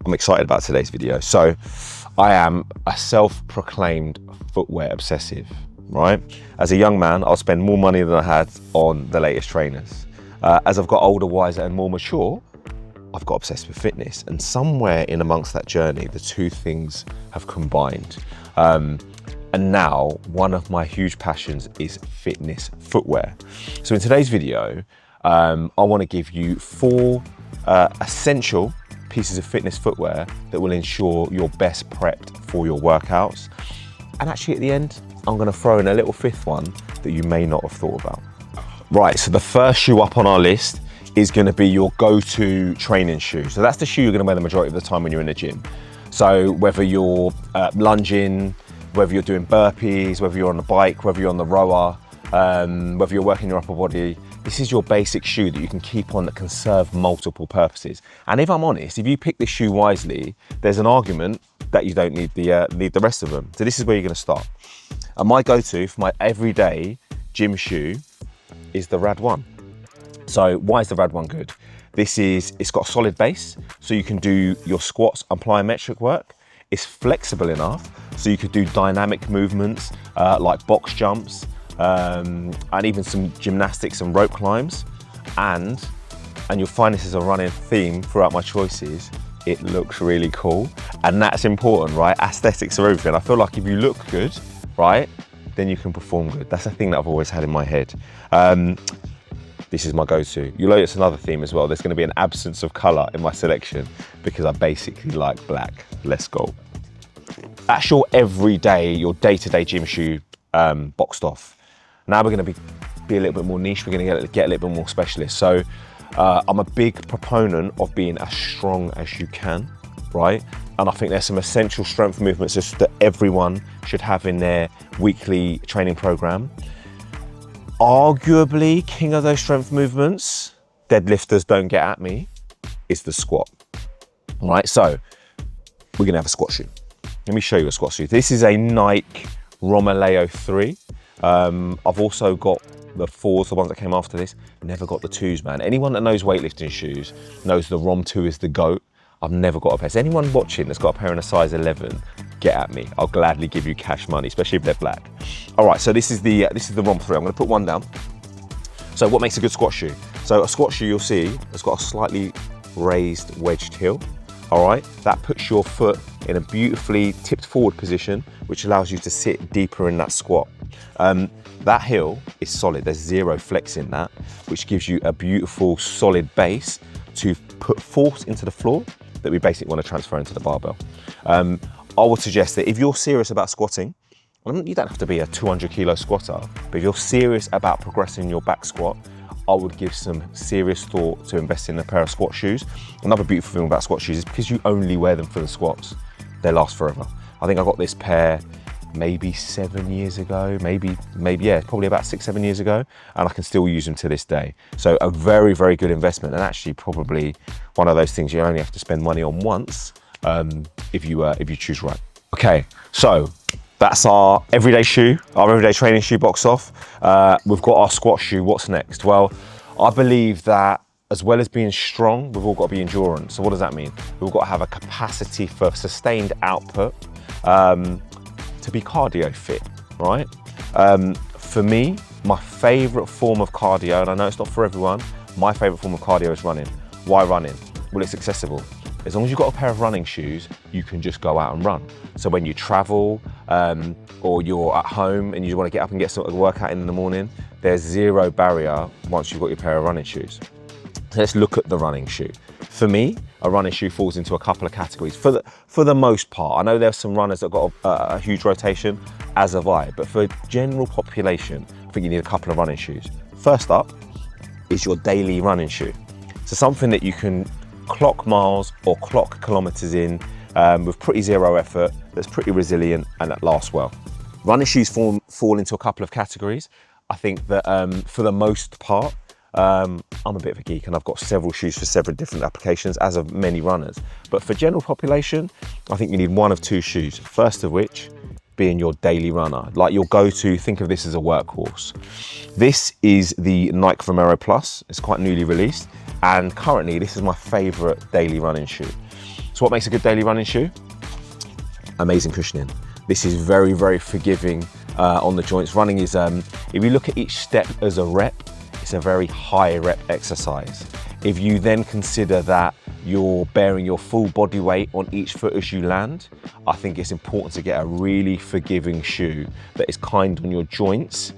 I'm excited about today's video. So I am a self-proclaimed footwear obsessive, right? As a young man, I'll spend more money than I had on the latest trainers. As I've got older, wiser and more mature, I've got obsessed with fitness, and somewhere in amongst that journey, the two things have combined. And now one of my huge passions is fitness footwear. So in today's video, I want to give you 4 essential pieces of fitness footwear that will ensure you're best prepped for your workouts. And actually at the end, I'm going to throw in a little 5th one that you may not have thought about. Right, so the first shoe up on our list is going to be your go-to training shoe. So that's the shoe you're going to wear the majority of the time when you're in the gym. So whether you're lunging, whether you're doing burpees, whether you're on the bike, whether you're on the rower, whether you're working your upper body, this is your basic shoe that you can keep on that can serve multiple purposes. And if I'm honest, if you pick this shoe wisely, there's an argument that you don't need the rest of them. So this is where you're going to start. And my go-to for my everyday gym shoe is the Rad 1. So why is the Rad 1 good? It's got a solid base, so you can do your squats and plyometric work. It's flexible enough, so you could do dynamic movements like box jumps and even some gymnastics and rope climbs. And you'll find this is a running theme throughout my choices. It looks really cool, and that's important, right? Aesthetics are everything. I feel like if you look good, right, then you can perform good. That's a thing that I've always had in my head. This is my go-to. You'll notice another theme as well. There's going to be an absence of color in my selection because I basically like black. Let's go. That's your everyday, your day-to-day gym shoe boxed off. Now we're going to be a little bit more niche. We're going to get a little bit more specialist. So I'm a big proponent of being as strong as you can, right? And I think there's some essential strength movements just that everyone should have in their weekly training program. Arguably, king of those strength movements, deadlifters don't get at me, is the squat. All right, so we're gonna have a squat shoe. Let me show you a squat shoe. This is a Nike Romeo 3. I've also got the 4s, the ones that came after this. Never got the 2s, man. Anyone that knows weightlifting shoes knows the Rom 2 is the GOAT. I've never got a pair. So anyone watching that's got a pair in a size 11, get at me. I'll gladly give you cash money, especially if they're black. All right, so this is the Rom 3. I'm gonna put one down. So what makes a good squat shoe? So a squat shoe, you'll see, has got a slightly raised wedged heel. All right, that puts your foot in a beautifully tipped forward position, which allows you to sit deeper in that squat. That heel is solid. There's 0 flex in that, which gives you a beautiful solid base to put force into the floor that we basically want to transfer into the barbell. I would suggest that if you're serious about squatting, you don't have to be a 200 kilo squatter, but if you're serious about progressing your back squat, I would give some serious thought to investing in a pair of squat shoes. Another beautiful thing about squat shoes is because you only wear them for the squats, they last forever. I think I got this pair maybe 7 years ago, maybe, yeah, probably about 6-7 years ago, and I can still use them to this day. So a very, very good investment, and actually probably one of those things you only have to spend money on once if you choose right. Okay, so that's our everyday shoe, our everyday training shoe box off. We've got our squat shoe. What's next? Well, I believe that as well as being strong, we've all got to be endurant. So what does that mean? We've got to have a capacity for sustained output to be cardio fit, right? For me, my favorite form of cardio, and I know it's not for everyone, my favorite form of cardio is running. Why running? Well, it's accessible. As long as you've got a pair of running shoes, you can just go out and run. So when you travel or you're at home and you want to get up and get some workout in the morning, there's 0 barrier once you've got your pair of running shoes. So let's look at the running shoe. For me, a running shoe falls into a couple of categories. For the most part, I know there's some runners that got a huge rotation, as have I, but for general population, I think you need a couple of running shoes. First up is your daily running shoe. So something that you can clock miles or clock kilometers in with pretty 0 effort, that's pretty resilient and that lasts well. Running shoes fall into a couple of categories. I think that for the most part, I'm a bit of a geek and I've got several shoes for several different applications, as have many runners. But for general population, I think you need one of 2 shoes. First of which being your daily runner, like your go-to. Think of this as a workhorse. This is the Nike Vomero Plus. It's quite newly released, and currently this is my favorite daily running shoe. So what makes a good daily running shoe? Amazing cushioning. This is very, very forgiving on the joints. Running is, if you look at each step as a rep, it's a very high rep exercise. If you then consider that you're bearing your full body weight on each foot as you land, I think it's important to get a really forgiving shoe that is kind on your joints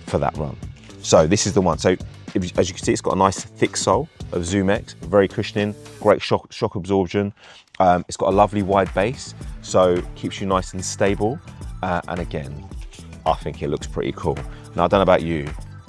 for that run. So this is the one. So as you can see, it's got a nice thick sole of Zoom X, very cushioning, great shock absorption. It's got a lovely wide base, so keeps you nice and stable. And again, I think it looks pretty cool. Now, I don't know about you,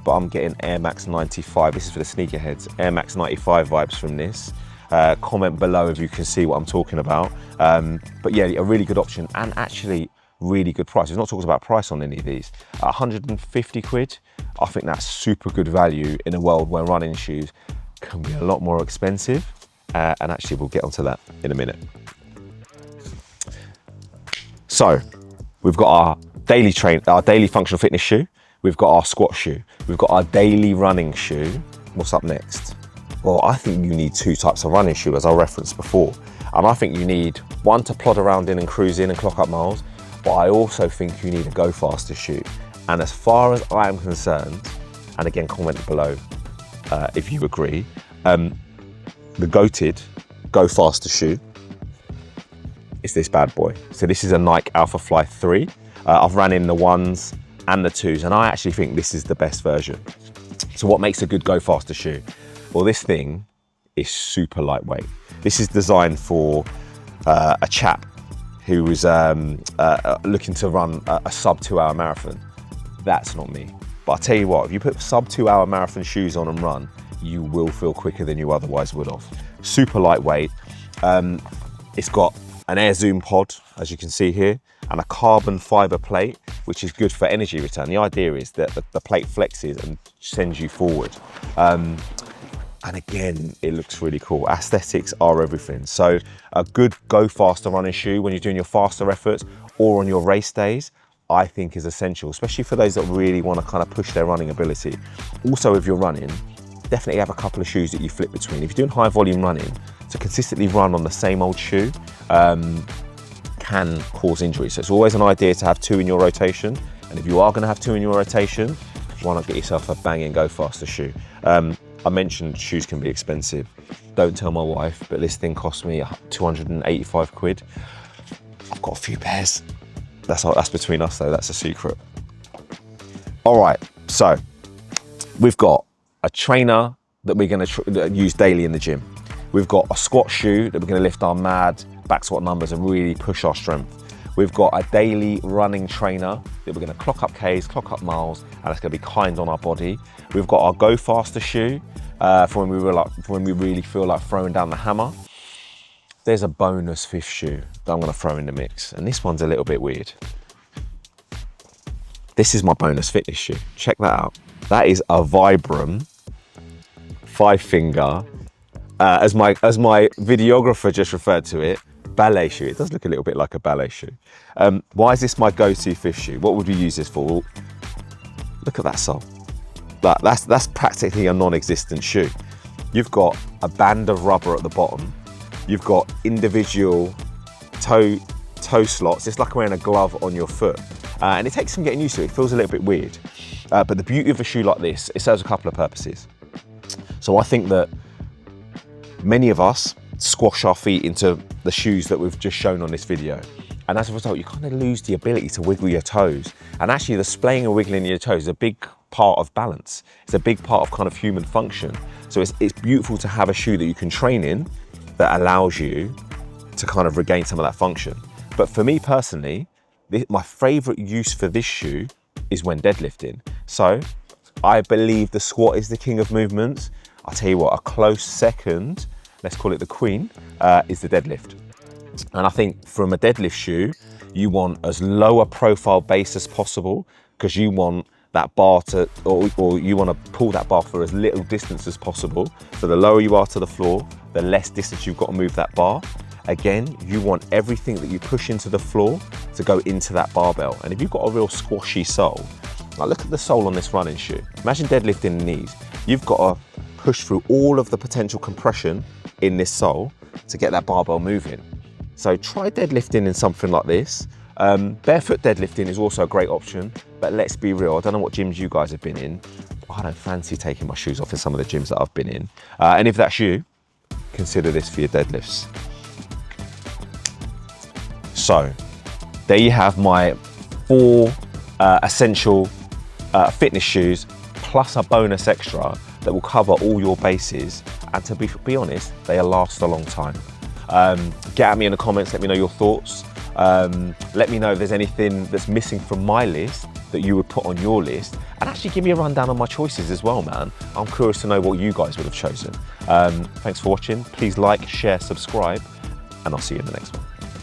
but I'm getting Air Max 95. This is for the sneakerheads. Air Max 95 vibes from this. Comment below if you can see what I'm talking about. But yeah, a really good option and actually really good price. We've not talked about price on any of these. 150 quid. I think that's super good value in a world where running shoes can be a lot more expensive. And actually we'll get onto that in a minute. So we've got our daily functional fitness shoe. We've got our squat shoe. We've got our daily running shoe. What's up next? Well, I think you need two types of running shoe, as I referenced before. And I think you need one to plod around in and cruise in and clock up miles, but I also think you need a go faster shoe. And as far as I am concerned, and again, comment below if you agree, the goated go faster shoe is this bad boy. So this is a Nike Alpha Fly 3. I've ran in the 1s and the 2s, and I actually think this is the best version. So what makes a good go faster shoe? Well, this thing is super lightweight. This is designed for a chap who was looking to run a sub 2 hour marathon. That's not me. But I'll tell you what, if you put sub 2 hour marathon shoes on and run, you will feel quicker than you otherwise would have. Super lightweight. It's got an air zoom pod, as you can see here, and a carbon fiber plate, which is good for energy return. The idea is that the plate flexes and sends you forward. And again, it looks really cool. Aesthetics are everything. So a good go faster running shoe when you're doing your faster efforts or on your race days, I think is essential, especially for those that really want to kind of push their running ability. Also, if you're running, definitely have a couple of shoes that you flip between. If you're doing high volume running, to consistently run on the same old shoe can cause injury. So it's always an idea to have two in your rotation. And if you are going to have two in your rotation, why not get yourself a banging go faster shoe? I mentioned shoes can be expensive. Don't tell my wife, but this thing cost me 285 quid. I've got a few pairs. That's between us though, that's a secret. All right, so we've got a trainer that we're gonna use daily in the gym. We've got a squat shoe that we're gonna lift our mad back squat numbers and really push our strength. We've got a daily running trainer that we're gonna clock up Ks, clock up miles, and it's gonna be kind on our body. We've got our go faster shoe for when we really feel like throwing down the hammer. There's a bonus fifth shoe that I'm gonna throw in the mix, and this one's a little bit weird. This is my bonus fitness shoe. Check that out. That is a Vibram 5-finger, as my videographer just referred to it, ballet shoe. It does look a little bit like a ballet shoe. Why is this my go-to fifth shoe? What would we use this for? Well, look at that sole. That's practically a non-existent shoe. You've got a band of rubber at the bottom. You've got individual toe slots. It's like wearing a glove on your foot. And it takes some getting used to. It feels a little bit weird. But the beauty of a shoe like this, it serves a couple of purposes. So I think that many of us squash our feet into the shoes that we've just shown on this video. And as a result, you kind of lose the ability to wiggle your toes. And actually the splaying and wiggling your toes is a big part of balance. It's a big part of kind of human function. So it's beautiful to have a shoe that you can train in that allows you to kind of regain some of that function. But for me personally, my favorite use for this shoe is when deadlifting. So I believe the squat is the king of movements. I'll tell you what, a close second, let's call it the queen, is the deadlift. And I think from a deadlift shoe, you want as low a profile base as possible because you want that bar to, or you want to pull that bar for as little distance as possible. So the lower you are to the floor, the less distance you've got to move that bar. Again, you want everything that you push into the floor to go into that barbell. And if you've got a real squashy sole, like look at the sole on this running shoe. Imagine deadlifting the knees. You've got to push through all of the potential compression in this sole to get that barbell moving. So try deadlifting in something like this. Barefoot deadlifting is also a great option, but let's be real, I don't know what gyms you guys have been in. I don't fancy taking my shoes off in some of the gyms that I've been in. And if that's you, consider this for your deadlifts. So there you have my 4 essential fitness shoes, plus a bonus extra that will cover all your bases. And to be honest, they'll last a long time. Get at me in the comments, let me know your thoughts. Let me know if there's anything that's missing from my list that you would put on your list, and actually give me a rundown on my choices as well, man. I'm curious to know what you guys would have chosen. Thanks for watching. Please like, share, subscribe, and I'll see you in the next one.